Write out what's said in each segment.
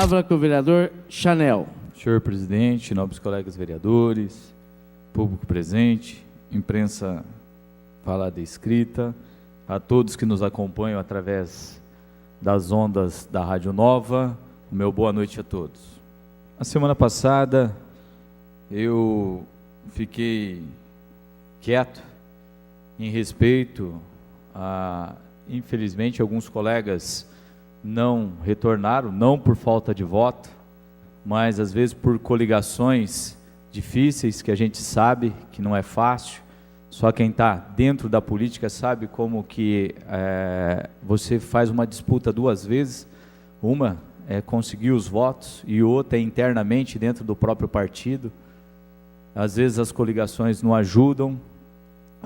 palavra com o vereador Chanel. Senhor presidente, nobres colegas vereadores, público presente, imprensa falada e escrita, a todos que nos acompanham através das ondas da Rádio Nova, o meu boa noite a todos. A semana passada eu fiquei quieto em respeito a, infelizmente, alguns colegas não retornaram, não por falta de voto, mas às vezes por coligações difíceis, que a gente sabe que não é fácil. Só quem está dentro da política sabe como que você faz uma disputa duas vezes. Uma é conseguir os votos e outra é internamente dentro do próprio partido. Às vezes as coligações não ajudam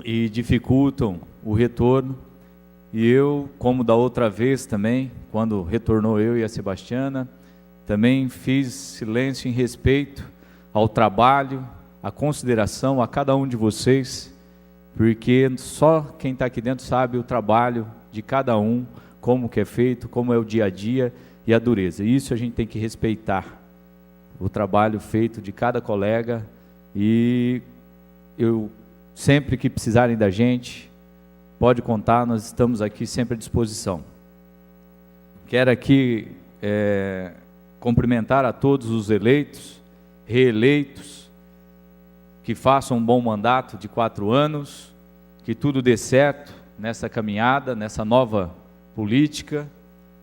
e dificultam o retorno. E eu, como da outra vez também, quando retornou eu e a Sebastiana, também fiz silêncio em respeito ao trabalho, à consideração a cada um de vocês, porque só quem está aqui dentro sabe o trabalho de cada um, como que é feito, como é o dia a dia e a dureza. E isso a gente tem que respeitar, o trabalho feito de cada colega, e eu, sempre que precisarem da gente, pode contar, nós estamos aqui sempre à disposição. Quero aqui cumprimentar a todos os eleitos, reeleitos, que façam um bom mandato de 4 anos, que tudo dê certo nessa caminhada, nessa nova política.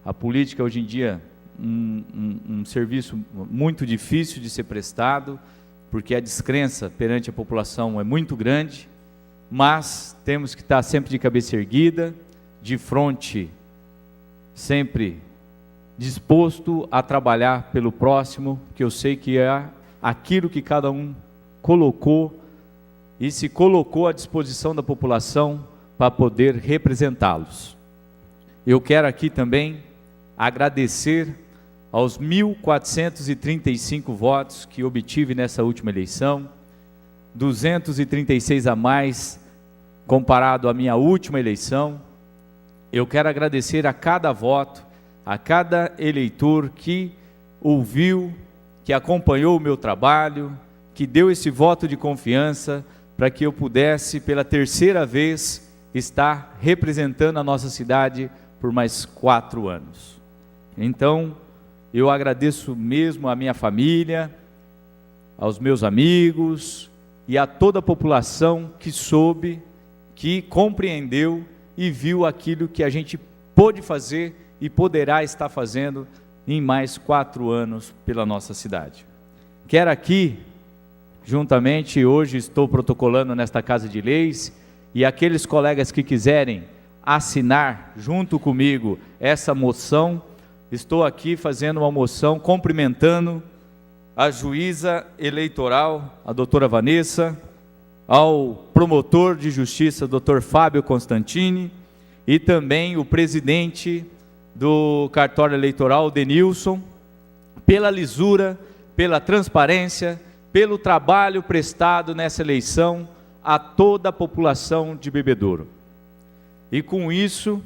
A política hoje em dia um serviço muito difícil de ser prestado, porque a descrença perante a população é muito grande, mas temos que estar sempre de cabeça erguida, de frente, sempre disposto a trabalhar pelo próximo, que eu sei que é aquilo que cada um colocou e se colocou à disposição da população para poder representá-los. Eu quero aqui também agradecer aos 1.435 votos que obtive nessa última eleição, 236 a mais comparado à minha última eleição. Eu quero agradecer a cada voto, a cada eleitor que ouviu, que acompanhou o meu trabalho, que deu esse voto de confiança para que eu pudesse, pela terceira vez, estar representando a nossa cidade por mais 4 anos. Então, eu agradeço mesmo à minha família, aos meus amigos e a toda a população que soube, que compreendeu e viu aquilo que a gente pôde fazer e poderá estar fazendo em mais 4 anos pela nossa cidade. Quero aqui, juntamente, hoje estou protocolando nesta Casa de Leis, e aqueles colegas que quiserem assinar junto comigo essa moção, estou aqui fazendo uma moção cumprimentando a juíza eleitoral, a doutora Vanessa, ao promotor de justiça, doutor Fábio Constantini, e também o presidente do cartório eleitoral, Denilson, pela lisura, pela transparência, pelo trabalho prestado nessa eleição a toda a população de Bebedouro. E com isso,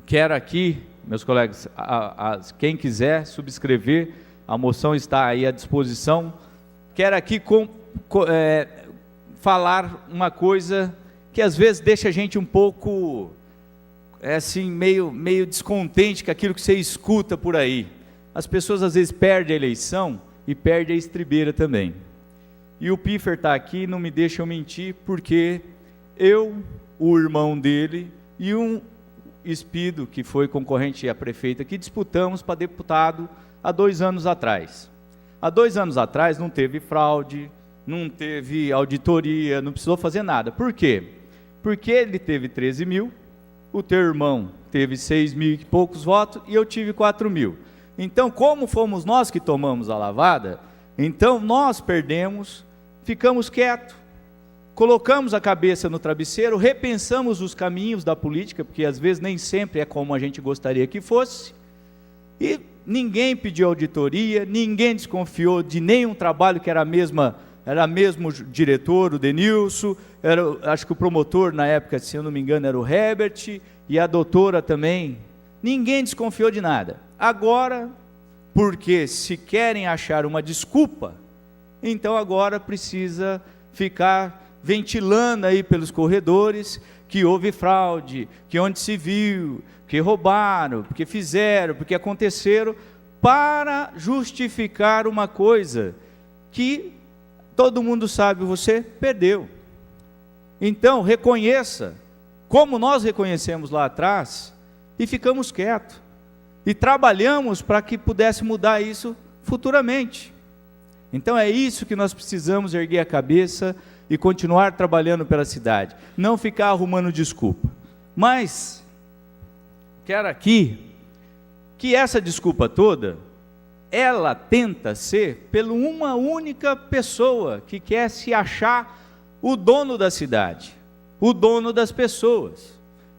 quero aqui, meus colegas, quem quiser subscrever, a moção está aí à disposição. Quero aqui falar uma coisa que às vezes deixa a gente um pouco assim, meio descontente com aquilo que você escuta por aí. As pessoas às vezes perdem a eleição e perdem a estribeira também. E o Piffer está aqui, não me deixa eu mentir, porque eu, o irmão dele e um Espido, que foi concorrente à prefeita, que disputamos para deputado há 2 anos atrás. Há 2 anos atrás não teve fraude, não teve auditoria, não precisou fazer nada. Por quê? Porque ele teve 13 mil, o teu irmão teve 6 mil e poucos votos e eu tive 4 mil. Então, como fomos nós que tomamos a lavada, então nós perdemos, ficamos quietos, colocamos a cabeça no travesseiro, repensamos os caminhos da política, porque às vezes nem sempre é como a gente gostaria que fosse, e ninguém pediu auditoria, ninguém desconfiou de nenhum trabalho que era mesmo diretor, o Denilson, acho que o promotor na época, se eu não me engano, era o Herbert, e a doutora também, ninguém desconfiou de nada. Agora, porque se querem achar uma desculpa, então agora precisa ficar ventilando aí pelos corredores que houve fraude, que onde se viu, que roubaram, porque fizeram, porque aconteceram, para justificar uma coisa que todo mundo sabe, você perdeu. Então reconheça, como nós reconhecemos lá atrás, e ficamos quietos, e trabalhamos para que pudesse mudar isso futuramente. Então é isso que nós precisamos, erguer a cabeça e continuar trabalhando pela cidade, não ficar arrumando desculpa. Mas quero aqui que essa desculpa toda, ela tenta ser por uma única pessoa que quer se achar o dono da cidade, o dono das pessoas,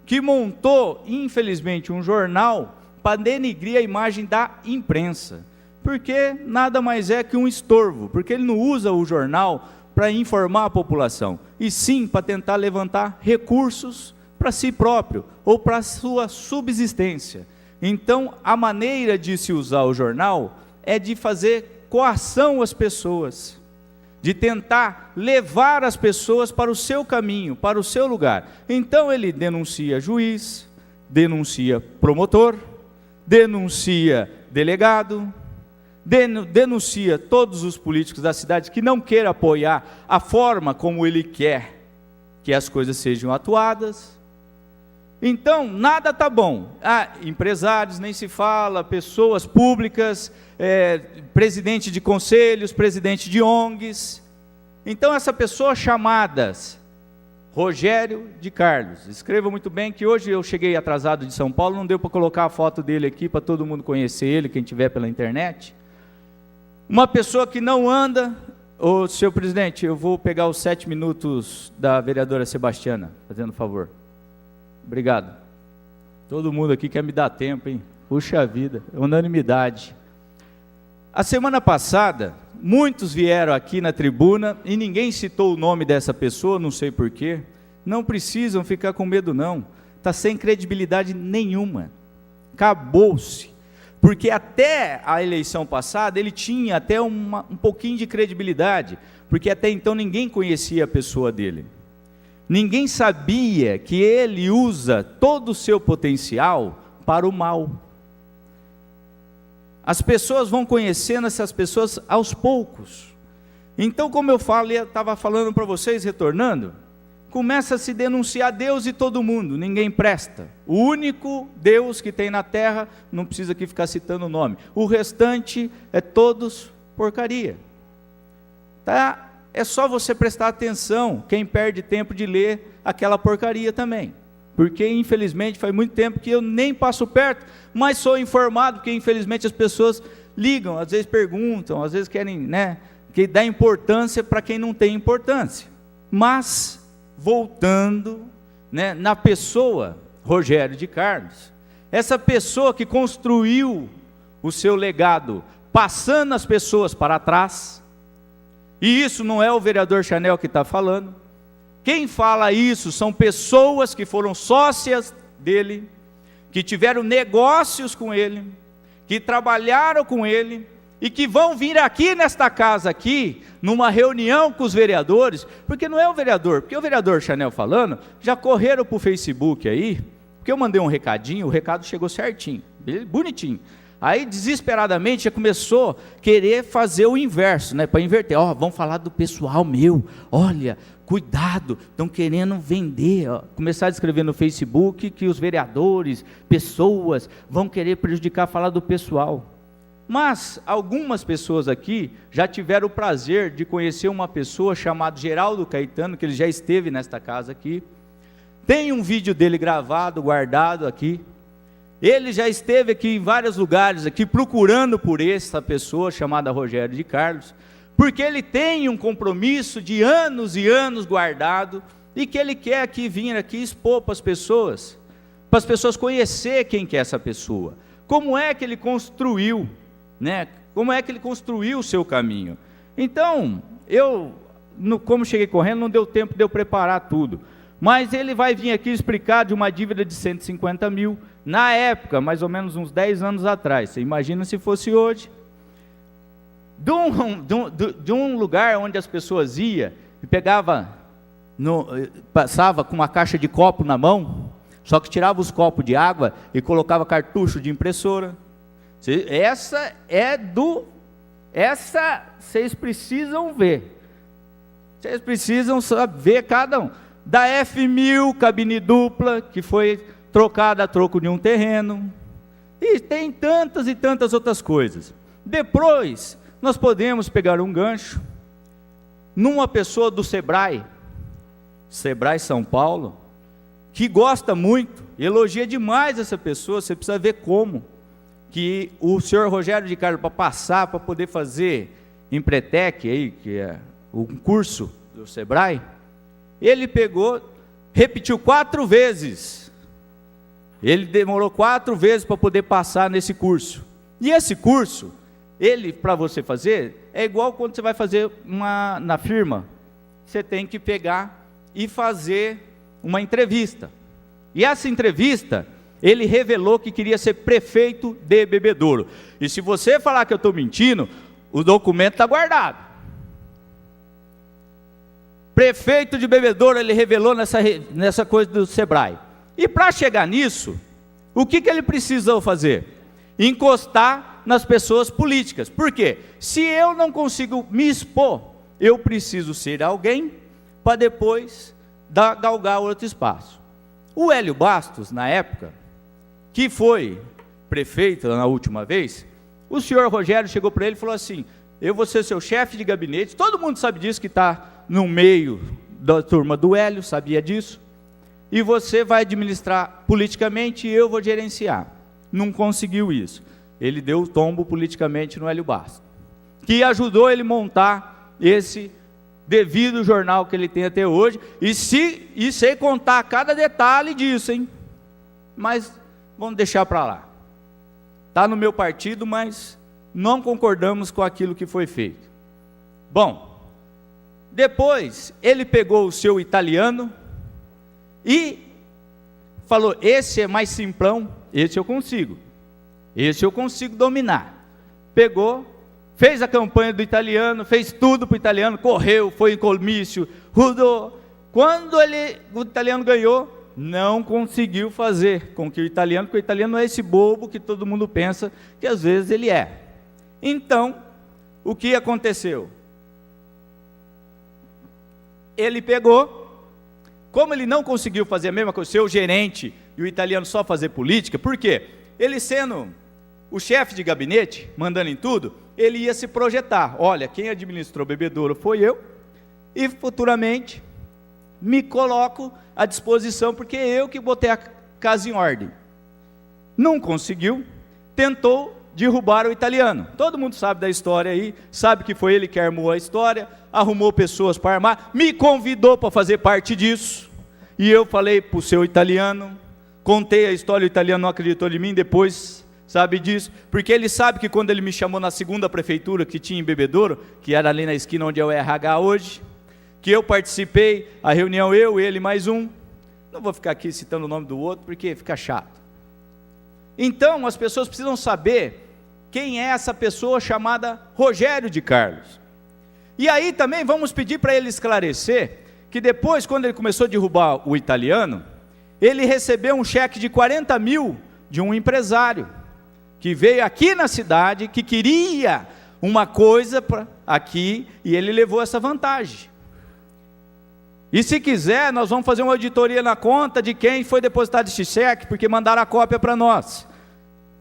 que montou, infelizmente, um jornal para denigrir a imagem da imprensa, porque nada mais é que um estorvo, porque ele não usa o jornal para informar a população, e sim para tentar levantar recursos para si próprio, ou para a sua subsistência. Então, a maneira de se usar o jornal é de fazer coação às pessoas, de tentar levar as pessoas para o seu caminho, para o seu lugar. Então ele denuncia juiz, denuncia promotor, denuncia delegado, denuncia todos os políticos da cidade que não queiram apoiar a forma como ele quer que as coisas sejam atuadas. Então, nada está bom. Empresários, nem se fala, pessoas públicas, presidente de conselhos, presidente de ONGs. Então, essa pessoa chamadas Rogério de Carlos, escreva muito bem que hoje eu cheguei atrasado de São Paulo, não deu para colocar a foto dele aqui, para todo mundo conhecer ele, quem tiver pela internet. Uma pessoa que não anda, senhor presidente, eu vou pegar os 7 minutos da vereadora Sebastiana, fazendo favor. Obrigado. Todo mundo aqui quer me dar tempo, hein? Puxa vida, unanimidade. A semana passada, muitos vieram aqui na tribuna e ninguém citou o nome dessa pessoa, não sei porquê. Não precisam ficar com medo não, está sem credibilidade nenhuma. Acabou-se. Porque até a eleição passada ele tinha até um pouquinho de credibilidade, porque até então ninguém conhecia a pessoa dele. Ninguém sabia que ele usa todo o seu potencial para o mal. As pessoas vão conhecendo essas pessoas aos poucos. Então, como eu estava falando para vocês, retornando, começa a se denunciar Deus e todo mundo, ninguém presta. O único Deus que tem na terra, não precisa aqui ficar citando o nome, o restante é todos porcaria. Tá? É só você prestar atenção, quem perde tempo de ler aquela porcaria também. Porque, infelizmente, faz muito tempo que eu nem passo perto, mas sou informado, porque, infelizmente, as pessoas ligam, às vezes perguntam, às vezes querem, que dá importância para quem não tem importância. Mas, voltando, na pessoa, Rogério de Carlos, essa pessoa que construiu o seu legado, passando as pessoas para trás, e isso não é o vereador Chanel que está falando, quem fala isso são pessoas que foram sócias dele, que tiveram negócios com ele, que trabalharam com ele, e que vão vir aqui nesta casa aqui, numa reunião com os vereadores, porque não é o vereador, porque o vereador Chanel falando, já correram para o Facebook aí, porque eu mandei um recadinho, o recado chegou certinho, bonitinho. Aí, desesperadamente, já começou a querer fazer o inverso, para inverter. Vamos falar do pessoal meu, olha, cuidado, estão querendo vender. Começar a escrever no Facebook que os vereadores, pessoas, vão querer prejudicar, falar do pessoal. Mas, algumas pessoas aqui já tiveram o prazer de conhecer uma pessoa chamada Geraldo Caetano, que ele já esteve nesta casa aqui. Tem um vídeo dele gravado, guardado aqui. Ele já esteve aqui em vários lugares, aqui procurando por essa pessoa chamada Rogério de Carlos, porque ele tem um compromisso de anos e anos guardado, e que ele quer aqui vir aqui expor para as pessoas conhecer quem que é essa pessoa, como é que ele construiu, como é que ele construiu o seu caminho. Então, como cheguei correndo, não deu tempo de eu preparar tudo, Mas ele vai vir aqui explicar de uma dívida de 150 mil, na época, mais ou menos uns 10 anos atrás. Você imagina se fosse hoje. De um lugar onde as pessoas iam e passava com uma caixa de copo na mão, só que tirava os copos de água e colocava cartucho de impressora. Essa vocês precisam ver. Vocês precisam saber cada um. Da F1000, cabine dupla, que foi trocada a troco de um terreno. E tem tantas e tantas outras coisas. Depois, nós podemos pegar um gancho numa pessoa do Sebrae São Paulo, que gosta muito, elogia demais essa pessoa. Você precisa ver como que o senhor Rogério de Carlos, para passar, para poder fazer Empretec, aí, que é um curso do Sebrae, ele repetiu 4 vezes. Ele demorou 4 vezes para poder passar nesse curso. E esse curso, para você fazer, é igual quando você vai fazer na firma. Você tem que pegar e fazer uma entrevista. E essa entrevista, ele revelou que queria ser prefeito de Bebedouro. E se você falar que eu estou mentindo, o documento está guardado. Prefeito de Bebedouro, ele revelou nessa coisa do Sebrae. E para chegar nisso, o que ele precisou fazer? Encostar nas pessoas políticas. Por quê? Se eu não consigo me expor, eu preciso ser alguém para depois galgar outro espaço. O Hélio Bastos, na época, que foi prefeito na última vez, o senhor Rogério chegou para ele e falou assim: eu vou ser seu chefe de gabinete. Todo mundo sabe disso, que está no meio da turma do Hélio, sabia disso, e você vai administrar politicamente e eu vou gerenciar. Não conseguiu isso. Ele deu o tombo politicamente no Hélio Bastos, que ajudou ele a montar esse devido jornal que ele tem até hoje, e sei contar cada detalhe disso, hein? Mas vamos deixar para lá. Está no meu partido, mas não concordamos com aquilo que foi feito. Bom, depois ele pegou o seu italiano e falou: esse é mais simplão, esse eu consigo dominar. Pegou, fez a campanha do italiano, fez tudo para o italiano, correu, foi em comício, rodou. Quando o italiano ganhou, não conseguiu fazer com que o italiano, porque o italiano não é esse bobo que todo mundo pensa que às vezes ele é. Então, o que aconteceu? Ele pegou, como ele não conseguiu fazer a mesma coisa, ser o gerente e o italiano só fazer política. Por quê? Ele sendo o chefe de gabinete, mandando em tudo, ele ia se projetar: olha, quem administrou Bebedouro foi eu, e futuramente me coloco à disposição, porque eu que botei a casa em ordem. Não conseguiu, tentou derrubar o italiano. Todo mundo sabe da história aí, sabe que foi ele que armou a história, arrumou pessoas para armar, me convidou para fazer parte disso, e eu falei para o seu italiano, contei a história, o italiano não acreditou em mim, depois sabe disso, porque ele sabe que quando ele me chamou na segunda prefeitura que tinha em Bebedouro, que era ali na esquina onde é o RH hoje, que eu participei, a reunião eu, ele, mais um, não vou ficar aqui citando o nome do outro, porque fica chato. Então, as pessoas precisam saber quem é essa pessoa chamada Rogério de Carlos. E aí também vamos pedir para ele esclarecer, que depois, quando ele começou a derrubar o italiano, ele recebeu um cheque de 40 mil de um empresário, que veio aqui na cidade, que queria uma coisa aqui, e ele levou essa vantagem. E se quiser, nós vamos fazer uma auditoria na conta de quem foi depositado esse cheque, porque mandaram a cópia para nós.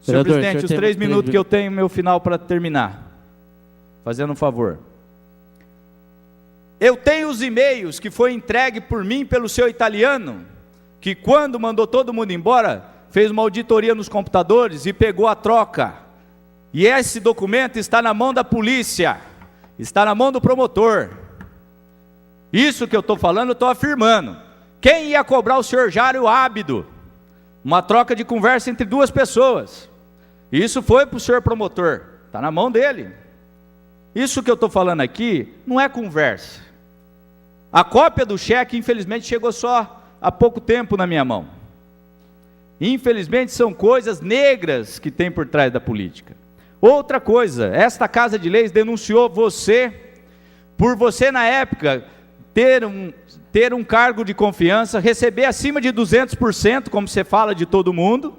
Senhor presidente, os 3 minutos que eu tenho, meu final para terminar. Fazendo um favor. Eu tenho os e-mails que foi entregue por mim pelo seu italiano, que quando mandou todo mundo embora, fez uma auditoria nos computadores e pegou a troca. E esse documento está na mão da polícia, está na mão do promotor. Isso que eu estou falando, eu estou afirmando. Quem ia cobrar o senhor Jário Ábido? Uma troca de conversa entre 2 pessoas. Isso foi para o senhor promotor, está na mão dele. Isso que eu estou falando aqui não é conversa. A cópia do cheque, infelizmente, chegou só há pouco tempo na minha mão. Infelizmente são coisas negras que tem por trás da política. Outra coisa, esta Casa de Leis denunciou você, por você na época ter um cargo de confiança, receber acima de 200%, como você fala de todo mundo,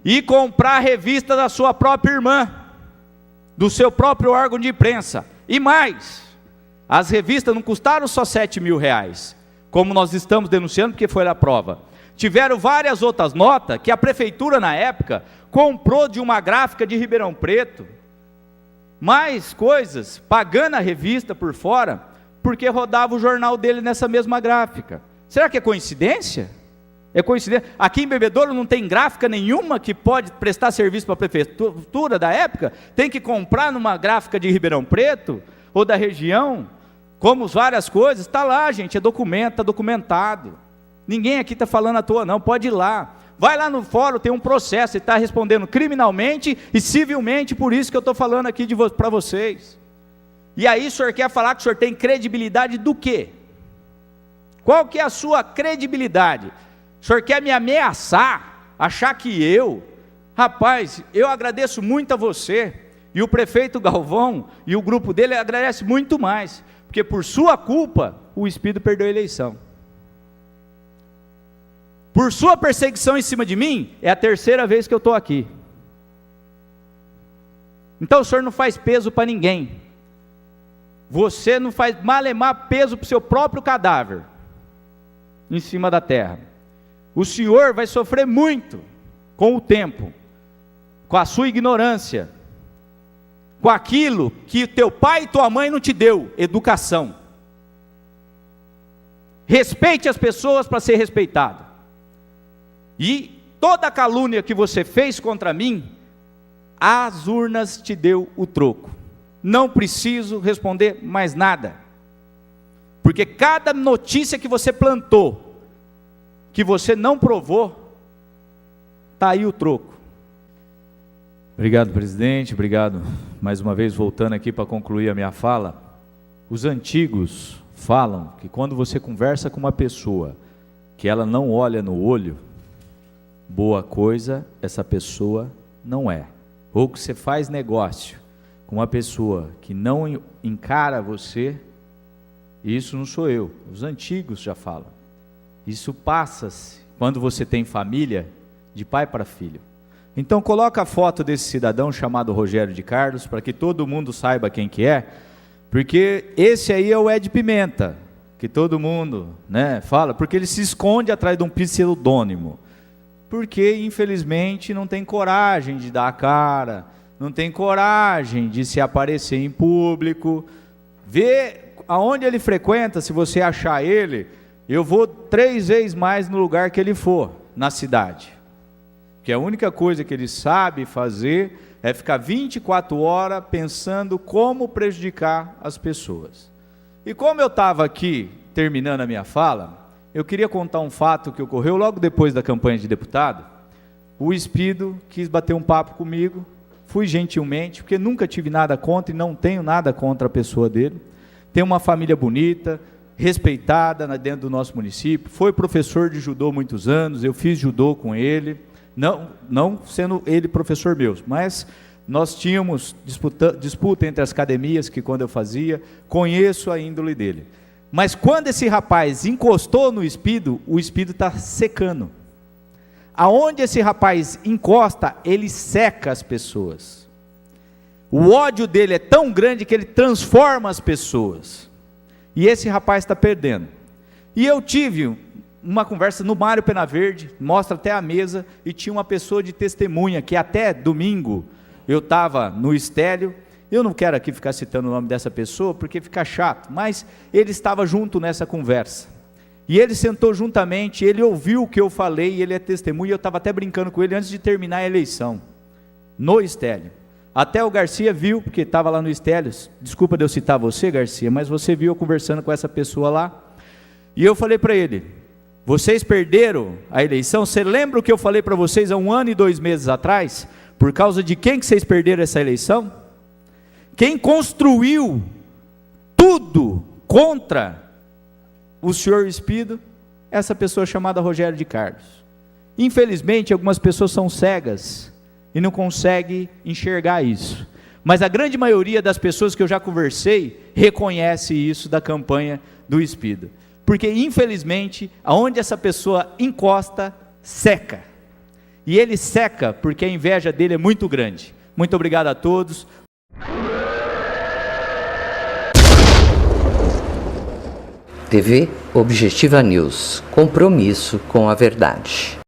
e comprar a revista da sua própria irmã, do seu próprio órgão de imprensa. E mais, as revistas não custaram só R$7.000, como nós estamos denunciando, porque foi a prova. Tiveram várias outras notas, que a prefeitura na época comprou de uma gráfica de Ribeirão Preto, mais coisas, pagando a revista por fora, porque rodava o jornal dele nessa mesma gráfica. Será que é coincidência? É coincidência? Aqui em Bebedouro não tem gráfica nenhuma que pode prestar serviço para a prefeitura da época? Tem que comprar numa gráfica de Ribeirão Preto, ou da região, como várias coisas, está lá, gente, é documento, está documentado. Ninguém aqui está falando à toa não, pode ir lá. Vai lá no fórum, tem um processo, você está respondendo criminalmente e civilmente, por isso que eu estou falando aqui para vocês. E aí o senhor quer falar que o senhor tem credibilidade do quê? Qual que é a sua credibilidade? O senhor quer me ameaçar, achar que rapaz, eu agradeço muito a você, e o prefeito Galvão e o grupo dele agradece muito mais, porque por sua culpa o Espírito perdeu a eleição. Por sua perseguição em cima de mim, é a terceira vez que eu estou aqui. Então o senhor não faz peso para ninguém. Você não faz malemar peso para o seu próprio cadáver em cima da terra. O senhor vai sofrer muito com o tempo, com a sua ignorância, com aquilo que teu pai e tua mãe não te deu, educação. Respeite as pessoas para ser respeitado. E toda a calúnia que você fez contra mim, as urnas te deu o troco. Não preciso responder mais nada, porque cada notícia que você plantou, que você não provou, está aí o troco. Obrigado, presidente, obrigado mais uma vez, voltando aqui para concluir a minha fala. Os antigos falam que quando você conversa com uma pessoa, que ela não olha no olho, boa coisa essa pessoa não é. Ou que você faz negócio com uma pessoa que não encara você, isso não sou eu, os antigos já falam. Isso passa-se quando você tem família, de pai para filho. Então coloca a foto desse cidadão chamado Rogério de Carlos, para que todo mundo saiba quem que é, porque esse aí é o Ed Pimenta, que todo mundo, fala, porque ele se esconde atrás de um pseudônimo, porque infelizmente não tem coragem de dar a cara, não tem coragem de se aparecer em público. Vê aonde ele frequenta, se você achar ele, eu vou 3 vezes mais no lugar que ele for, na cidade. Porque a única coisa que ele sabe fazer é ficar 24 horas pensando como prejudicar as pessoas. E como eu estava aqui, terminando a minha fala, eu queria contar um fato que ocorreu logo depois da campanha de deputado. O Espírito quis bater um papo comigo, fui gentilmente, porque nunca tive nada contra e não tenho nada contra a pessoa dele. Tem uma família bonita, respeitada dentro do nosso município, foi professor de judô muitos anos, eu fiz judô com ele, não sendo ele professor meu, mas nós tínhamos disputa entre as academias, que quando eu fazia, conheço a índole dele. Mas quando esse rapaz encostou no Espírito, o Espírito está secando. Aonde esse rapaz encosta, ele seca as pessoas. O ódio dele é tão grande que ele transforma as pessoas. E esse rapaz está perdendo. E eu tive uma conversa no Mário Pena Verde, mostra até a mesa, e tinha uma pessoa de testemunha, que até domingo eu estava no Estélio. Eu não quero aqui ficar citando o nome dessa pessoa, porque fica chato, mas ele estava junto nessa conversa. E ele sentou juntamente, ele ouviu o que eu falei, ele é testemunha, eu estava até brincando com ele antes de terminar a eleição, no Estélio. Até o Garcia viu, porque estava lá no Estélio, desculpa de eu citar você, Garcia, mas você viu eu conversando com essa pessoa lá, e eu falei para ele, vocês perderam a eleição, você lembra o que eu falei para vocês há 1 ano e 2 meses atrás? Por causa de quem que vocês perderam essa eleição? Quem construiu tudo contra o senhor Espírito essa pessoa chamada Rogério de Carlos. Infelizmente, algumas pessoas são cegas e não conseguem enxergar isso. Mas a grande maioria das pessoas que eu já conversei reconhece isso da campanha do Espida. Porque, infelizmente, aonde essa pessoa encosta, seca. E ele seca porque a inveja dele é muito grande. Muito obrigado a todos. TV Objetiva News. Compromisso com a verdade.